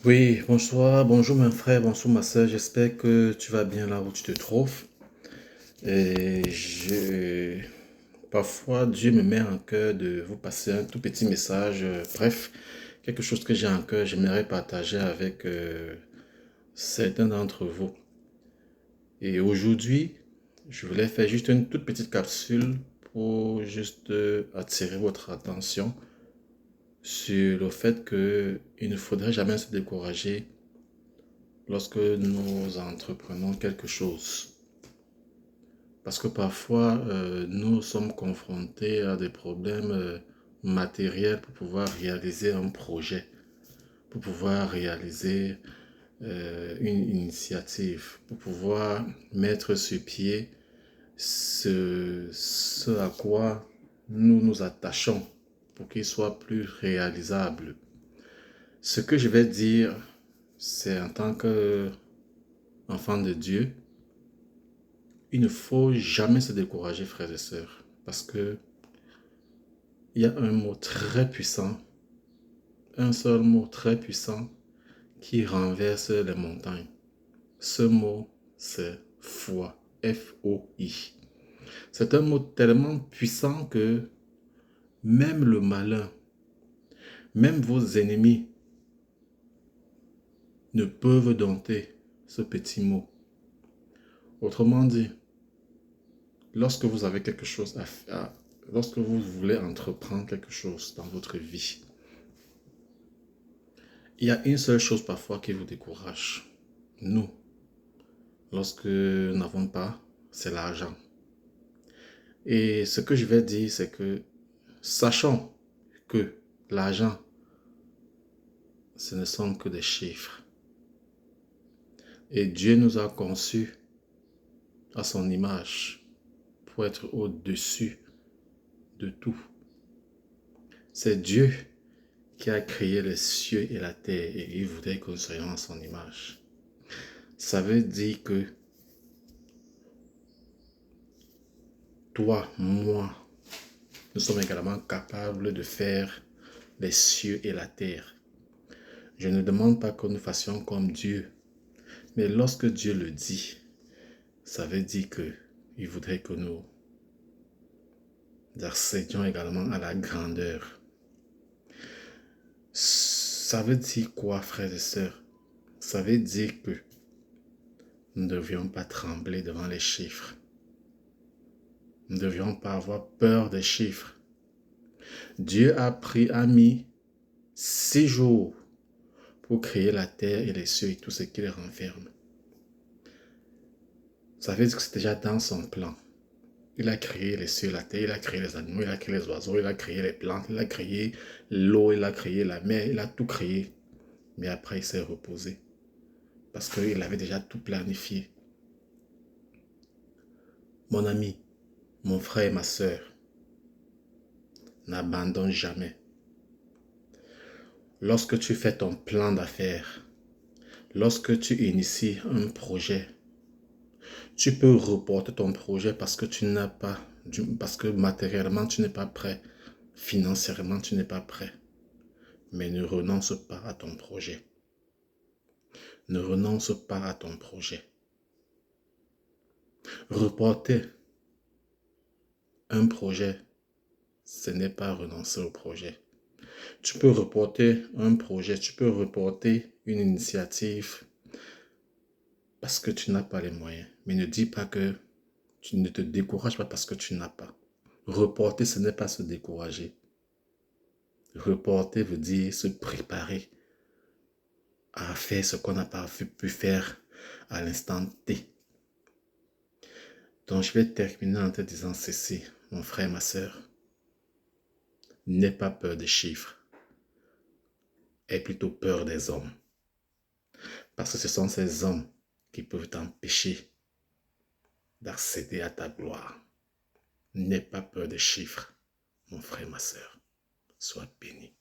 Oui, bonsoir, bonjour mon frère, bonjour ma soeur, j'espère que tu vas bien là où tu te trouves. Parfois, Dieu me met en cœur de vous passer un tout petit message, bref, quelque chose que j'ai en cœur, j'aimerais partager avec certains d'entre vous. Et aujourd'hui, je voulais faire juste une toute petite capsule pour juste attirer votre attention sur le fait qu'il ne faudrait jamais se décourager lorsque nous entreprenons quelque chose. Parce que parfois, nous sommes confrontés à des problèmes matériels pour pouvoir réaliser un projet, pour pouvoir réaliser une initiative, pour pouvoir mettre sur pied ce à quoi nous nous attachons pour qu'il soit plus réalisable. Ce que je vais dire, c'est en tant qu'enfant de Dieu, il ne faut jamais se décourager, frères et sœurs, parce que il y a un mot très puissant, un seul mot très puissant qui renverse les montagnes. Ce mot, c'est foi. F-O-I. C'est un mot tellement puissant que même le malin, même vos ennemis ne peuvent dompter ce petit mot. Autrement dit, lorsque vous avez quelque chose à faire, lorsque vous voulez entreprendre quelque chose dans votre vie, il y a une seule chose parfois qui vous décourage. Nous, lorsque nous n'avons pas, c'est l'argent. Et ce que je vais dire, c'est que sachant que l'argent, ce ne sont que des chiffres. Et Dieu nous a conçus à son image pour être au-dessus de tout. C'est Dieu qui a créé les cieux et la terre et il voudrait que nous soyons à son image. Ça veut dire que toi, moi, nous sommes également capables de faire les cieux et la terre. Je ne demande pas que nous fassions comme Dieu, mais lorsque Dieu le dit, ça veut dire qu'il voudrait que nous accédions également à la grandeur. Ça veut dire quoi, frères et sœurs? Ça veut dire que nous ne devions pas trembler devant les chiffres. Nous ne devions pas avoir peur des chiffres. Dieu a mis 6 jours pour créer la terre et les cieux et tout ce qui les renferme. Ça veut dire que c'est déjà dans son plan. Il a créé les cieux, la terre, il a créé les animaux, il a créé les oiseaux, il a créé les plantes, il a créé l'eau, il a créé la mer, il a tout créé. Mais après, il s'est reposé. Parce qu'il avait déjà tout planifié. Mon ami, mon frère et ma soeur, n'abandonne jamais. Lorsque tu fais ton plan d'affaires, lorsque tu inities un projet, tu peux reporter ton projet parce que tu n'as pas, parce que matériellement tu n'es pas prêt, financièrement tu n'es pas prêt. Mais ne renonce pas à ton projet. Ne renonce pas à ton projet. Reporter un projet, ce n'est pas renoncer au projet. Tu peux reporter un projet, tu peux reporter une initiative parce que tu n'as pas les moyens. Mais ne dis pas que tu ne te décourages pas parce que tu n'as pas. Reporter, ce n'est pas se décourager. Reporter veut dire se préparer à faire ce qu'on n'a pas pu faire à l'instant T. Donc, je vais terminer en te disant ceci, mon frère, ma soeur. N'aie pas peur des chiffres. Aie plutôt peur des hommes. Parce que ce sont ces hommes qui peuvent t'empêcher d'accéder à ta gloire. N'aie pas peur des chiffres, mon frère, ma soeur. Sois béni.